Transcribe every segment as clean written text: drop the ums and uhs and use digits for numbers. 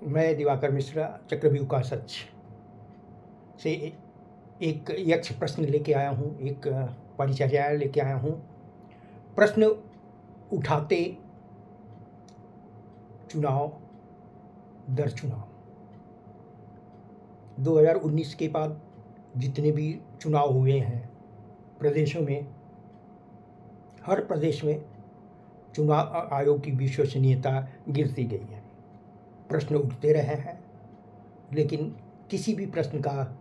मैं दिवाकर मिश्रा चक्रव्यूह का सच से एक यक्ष प्रश्न लेके आया हूँ, एक परिचर्या लेके आया हूँ। प्रश्न उठाते चुनाव दर चुनाव 2019 के बाद जितने भी चुनाव हुए हैं प्रदेशों में, हर प्रदेश में चुनाव आयोग की विश्वसनीयता गिरती गई है। प्रश्न उठते रहे हैं, लेकिन किसी भी प्रश्न का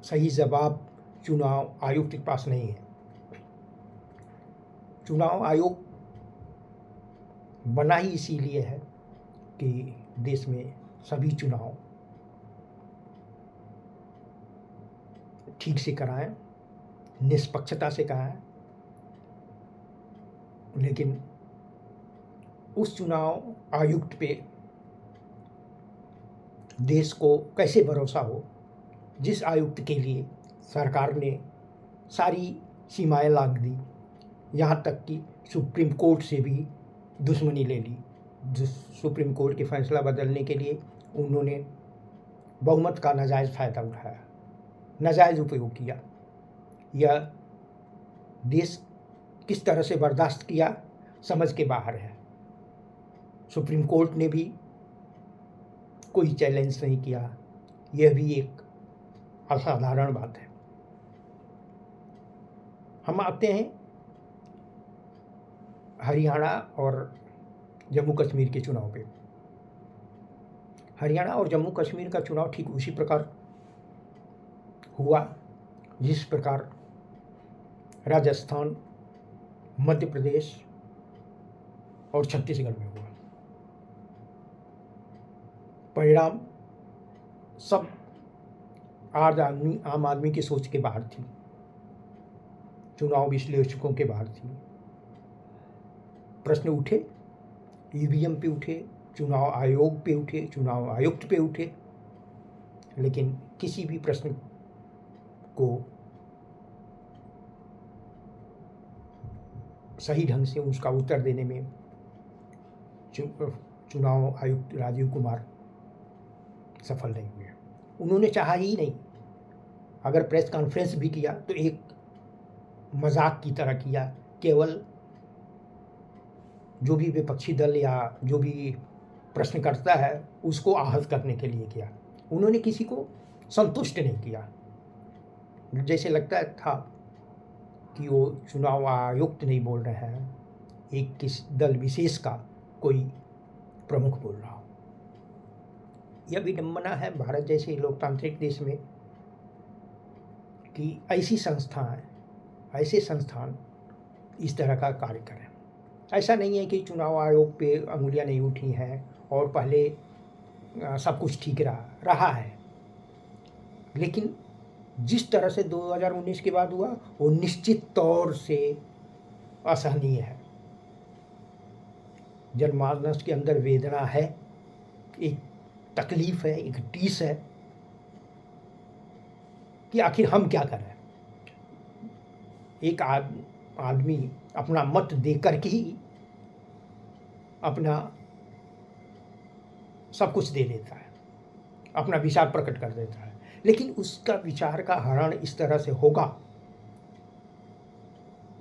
सही जवाब चुनाव आयोग के पास नहीं है। चुनाव आयोग बना ही इसीलिए है कि देश में सभी चुनाव ठीक से कराएं, निष्पक्षता से कराएं, लेकिन उस चुनाव आयुक्त पे देश को कैसे भरोसा हो जिस आयुक्त के लिए सरकार ने सारी सीमाएं लांघ दी, यहाँ तक कि सुप्रीम कोर्ट से भी दुश्मनी ले ली। सुप्रीम कोर्ट के फैसला बदलने के लिए उन्होंने बहुमत का नाजायज़ फ़ायदा उठाया, नाजायज़ उपयोग किया। यह देश किस तरह से बर्दाश्त किया समझ के बाहर है। सुप्रीम कोर्ट ने भी कोई चैलेंज नहीं किया, यह भी एक असाधारण बात है। हम आते हैं हरियाणा और जम्मू कश्मीर के चुनाव पे। हरियाणा और जम्मू कश्मीर का चुनाव ठीक उसी प्रकार हुआ जिस प्रकार राजस्थान, मध्य प्रदेश और छत्तीसगढ़ में हुआ। परिणाम सब आम आदमी की सोच के बाहर थी, चुनाव विश्लेषकों के बाहर थी। प्रश्न उठे, ईवीएम पे उठे, चुनाव आयोग पे उठे, चुनाव आयुक्त पे उठे, लेकिन किसी भी प्रश्न को सही ढंग से उसका उत्तर देने में चुनाव आयुक्त राजीव कुमार सफल नहीं हुए। उन्होंने चाहा ही नहीं। अगर प्रेस कॉन्फ्रेंस भी किया तो एक मजाक की तरह किया, केवल जो भी विपक्षी दल या जो भी प्रश्न करता है उसको आहत करने के लिए किया। उन्होंने किसी को संतुष्ट नहीं किया। जैसे लगता था कि वो चुनाव आयुक्त नहीं बोल रहे हैं, एक किस दल विशेष का कोई प्रमुख बोल रहा हो। यह विडंबना है भारत जैसे लोकतांत्रिक देश में कि ऐसे संस्थान इस तरह का कार्य करें। ऐसा नहीं है कि चुनाव आयोग पे अंगुलियां नहीं उठी हैं और पहले सब कुछ ठीक रहा है, लेकिन जिस तरह से 2019 के बाद हुआ वो निश्चित तौर से असहनीय है। जनमानस के अंदर वेदना है, एक तकलीफ है, एक टीस है कि आखिर हम क्या करें। एक आदमी अपना मत देकर के ही अपना सब कुछ दे देता है, अपना विचार प्रकट कर देता है, लेकिन उसका विचार का हरण इस तरह से होगा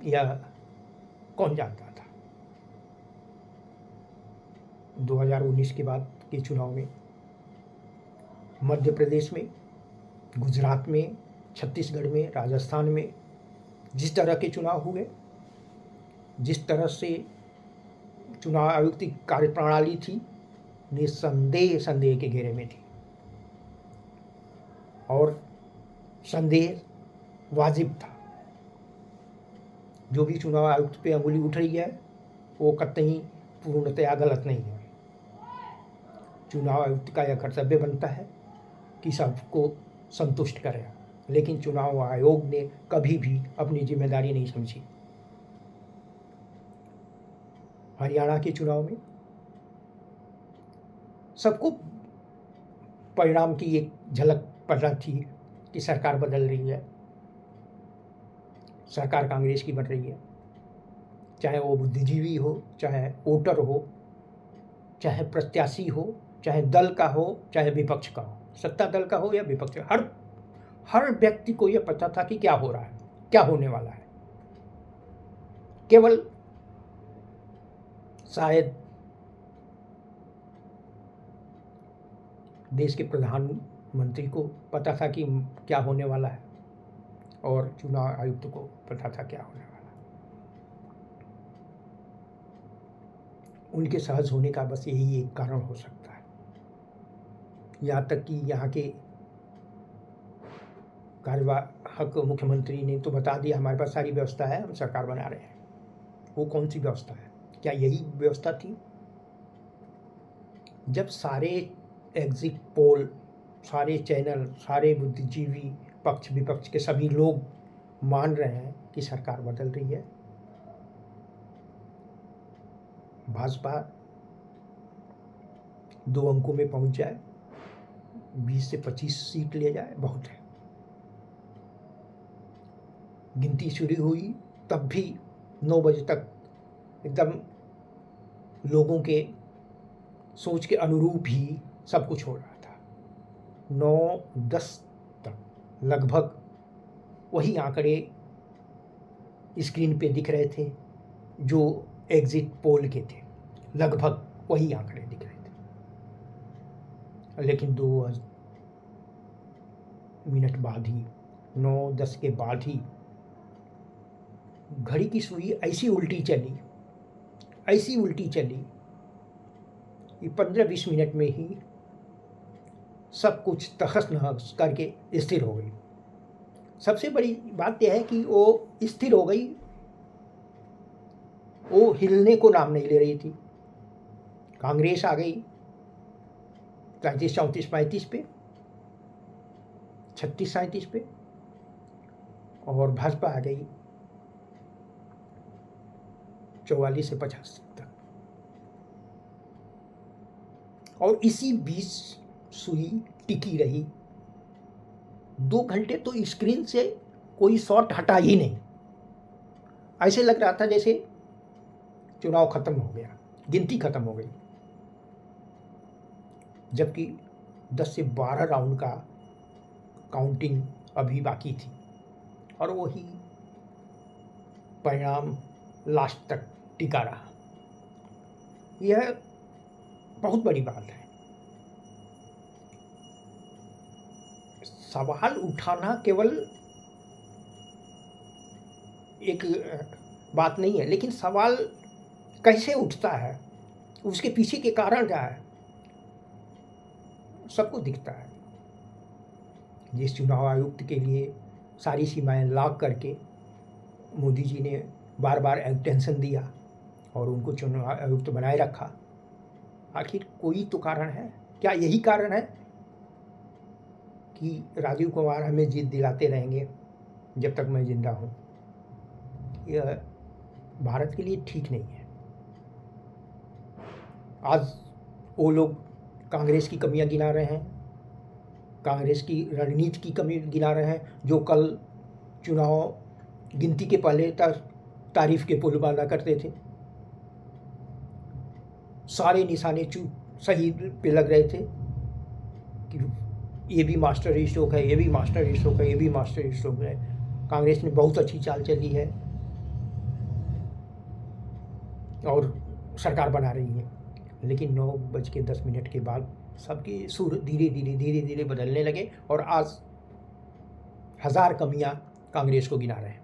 यह कौन जानता था। 2019 के बाद के चुनाव में मध्य प्रदेश में, गुजरात में, छत्तीसगढ़ में, राजस्थान में जिस तरह के चुनाव हुए, जिस तरह से चुनाव आयोग की कार्यप्रणाली थी, निस्संदेह संदेह के घेरे में थी और संदेह वाजिब था। जो भी चुनाव आयुक्त पे अंगुली उठ रही है वो कतई पूर्णतया गलत नहीं है। चुनाव आयुक्त का यह कर्तव्य बनता है कि सबको संतुष्ट करें, लेकिन चुनाव आयोग ने कभी भी अपनी जिम्मेदारी नहीं समझी। हरियाणा के चुनाव में सबको परिणाम की एक झलक पता थी कि सरकार बदल रही है, सरकार कांग्रेस की बन रही है। चाहे वो बुद्धिजीवी हो, चाहे वोटर हो, चाहे प्रत्याशी हो, चाहे दल का हो चाहे विपक्ष का हो, सत्ता दल का हो या विपक्ष का, हर व्यक्ति को यह पता था कि क्या हो रहा है, क्या होने वाला है। केवल शायद देश के प्रधानमंत्री को पता था कि क्या होने वाला है और चुनाव आयुक्त को पता था क्या होने वाला है। उनके सहज होने का बस यही एक कारण हो सकता है। यहाँ तक कि यहाँ के कार्यवाहक मुख्यमंत्री ने तो बता दिया हमारे पास सारी व्यवस्था है, हम सरकार बना रहे हैं। वो कौन सी व्यवस्था है? क्या यही व्यवस्था थी? जब सारे एग्जिट पोल, सारे चैनल, सारे बुद्धिजीवी, पक्ष विपक्ष के सभी लोग मान रहे हैं कि सरकार बदल रही है, भाजपा 2 अंकों में पहुंच जाए, 20 से 25 सीट ले जाए, बहुत है। गिनती शुरू हुई तब भी 9 बजे तक एकदम लोगों के सोच के अनुरूप ही सब कुछ हो रहा था। 9-10 तक लगभग वही आंकड़े स्क्रीन पे दिख रहे थे जो एग्जिट पोल के थे, लगभग वही आंकड़े दिख रहे थे। लेकिन 2 मिनट बाद ही, 9-10 के बाद ही घड़ी की सुई ऐसी उल्टी चली कि 15-20 मिनट में ही सब कुछ तहस नहस करके स्थिर हो गई। सबसे बड़ी बात यह है कि वो स्थिर हो गई, वो हिलने को नाम नहीं ले रही थी। कांग्रेस आ गई 33-34-35 पे, 36-37 पे, और भाजपा आ गई 44 से 50 तक। और इसी बीच सुई टिकी रही। 2 घंटे तो स्क्रीन से कोई शॉट हटा ही नहीं। ऐसे लग रहा था जैसे चुनाव खत्म हो गया, गिनती खत्म हो गई, जबकि 10 से 12 राउंड का काउंटिंग अभी बाकी थी और वही परिणाम लास्ट तक टिका रहा। यह बहुत बड़ी बात है। सवाल उठाना केवल एक बात नहीं है, लेकिन सवाल कैसे उठता है, उसके पीछे के कारण क्या है, सबको दिखता है। जिस चुनाव आयुक्त के लिए सारी सीमाएं लाग करके मोदी जी ने बार बार एक्सटेंशन दिया और उनको चुनाव आयुक्त बनाए रखा, आखिर कोई तो कारण है। क्या यही कारण है कि राजीव कुमार हमें जीत दिलाते रहेंगे जब तक मैं जिंदा हूँ? यह भारत के लिए ठीक नहीं है। आज वो लोग कांग्रेस की कमियां गिना रहे हैं, कांग्रेस की रणनीति की कमी गिना रहे हैं, जो कल चुनाव गिनती के पहले तक तारीफ के पुल बांधा करते थे। सारे निशाने सही पे लग रहे थे कि ये भी मास्टर स्ट्रोक है, ये भी मास्टर स्ट्रोक है, ये भी मास्टर स्ट्रोक है। कांग्रेस ने बहुत अच्छी चाल चली है और सरकार बना रही है। लेकिन 9:10 के बाद सबके सुर धीरे धीरे बदलने लगे और आज 1000 कमियां कांग्रेस को गिना रहे हैं।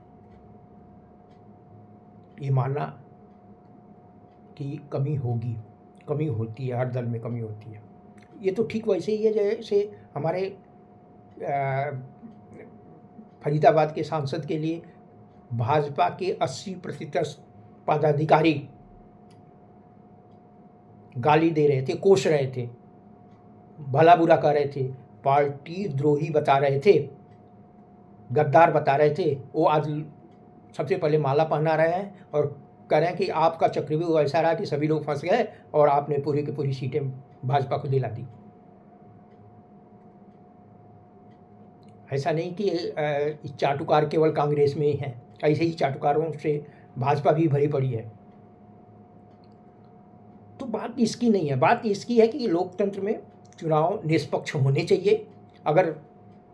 ये मानना कि कमी होगी, कमी होती है, हर दल में कमी होती है, ये तो ठीक वैसे ही है जैसे हमारे फरीदाबाद के सांसद के लिए भाजपा के 80% पदाधिकारी गाली दे रहे थे, कोस रहे थे, भला बुरा कर रहे थे, पार्टी द्रोही बता रहे थे, गद्दार बता रहे थे। वो आज सबसे पहले माला पहना रहे हैं और कह रहे हैं कि आपका चक्रव्यूह ऐसा रहा कि सभी लोग फंस गए और आपने पूरी की पूरी सीटें भाजपा को दिला दी। ऐसा नहीं कि चाटुकार केवल कांग्रेस में ही हैं, ऐसे ही चाटुकारों से भाजपा भी भरी पड़ी है। तो बात इसकी नहीं है, बात इसकी है कि लोकतंत्र में चुनाव निष्पक्ष होने चाहिए। अगर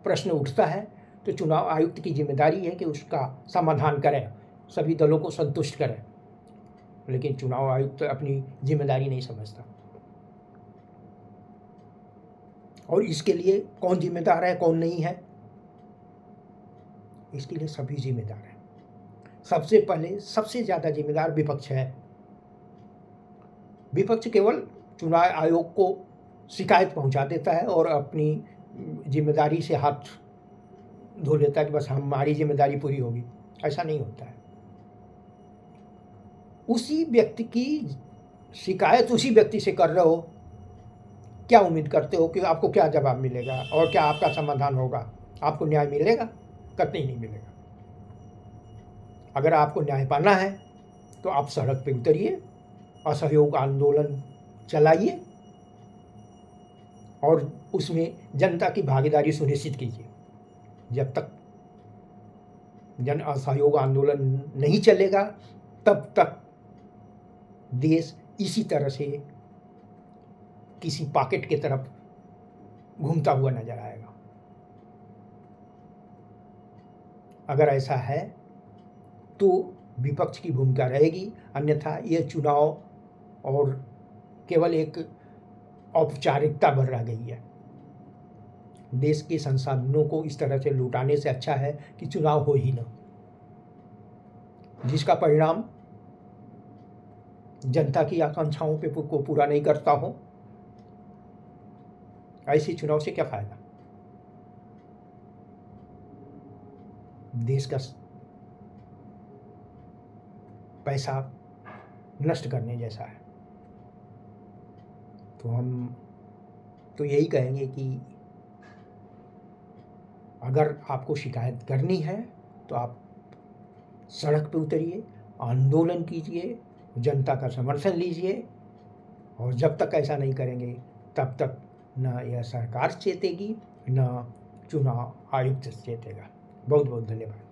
प्रश्न उठता है तो चुनाव आयुक्त की जिम्मेदारी है कि उसका समाधान करें, सभी दलों को संतुष्ट करें, लेकिन चुनाव आयुक्त अपनी जिम्मेदारी नहीं समझता। और इसके लिए कौन जिम्मेदार है कौन नहीं है, इसके लिए सभी जिम्मेदार हैं। सबसे पहले सबसे ज़्यादा जिम्मेदार विपक्ष है। विपक्ष केवल चुनाव आयोग को शिकायत पहुंचा देता है और अपनी जिम्मेदारी से हाथ धो लेता है कि बस हमारी जिम्मेदारी पूरी होगी। ऐसा नहीं होता है। उसी व्यक्ति की शिकायत उसी व्यक्ति से कर रहे हो, क्या उम्मीद करते हो कि आपको क्या जवाब मिलेगा और क्या आपका समाधान होगा? आपको न्याय मिलेगा? कतई नहीं मिलेगा। अगर आपको न्याय पाना है तो आप सड़क पे उतरिए, असहयोग आंदोलन चलाइए और उसमें जनता की भागीदारी सुनिश्चित कीजिए। जब तक जन असहयोग आंदोलन नहीं चलेगा तब तक देश इसी तरह से किसी पॉकेट की तरफ घूमता हुआ नजर आएगा। अगर ऐसा है तो विपक्ष की भूमिका रहेगी, अन्यथा ये चुनाव और केवल एक औपचारिकता भर रह गई है। देश के संसाधनों को इस तरह से लुटाने से अच्छा है कि चुनाव हो ही ना, जिसका परिणाम जनता की आकांक्षाओं को पूरा नहीं करता हो। ऐसे चुनाव से क्या फायदा? देश का पैसा नष्ट करने जैसा है। तो हम तो यही कहेंगे कि अगर आपको शिकायत करनी है तो आप सड़क पे उतरिए, आंदोलन कीजिए, जनता का समर्थन लीजिए। और जब तक ऐसा नहीं करेंगे तब तक न यह सरकार चेतेगी न चुनाव आयुक्त चेतेगा। बहुत बहुत धन्यवाद।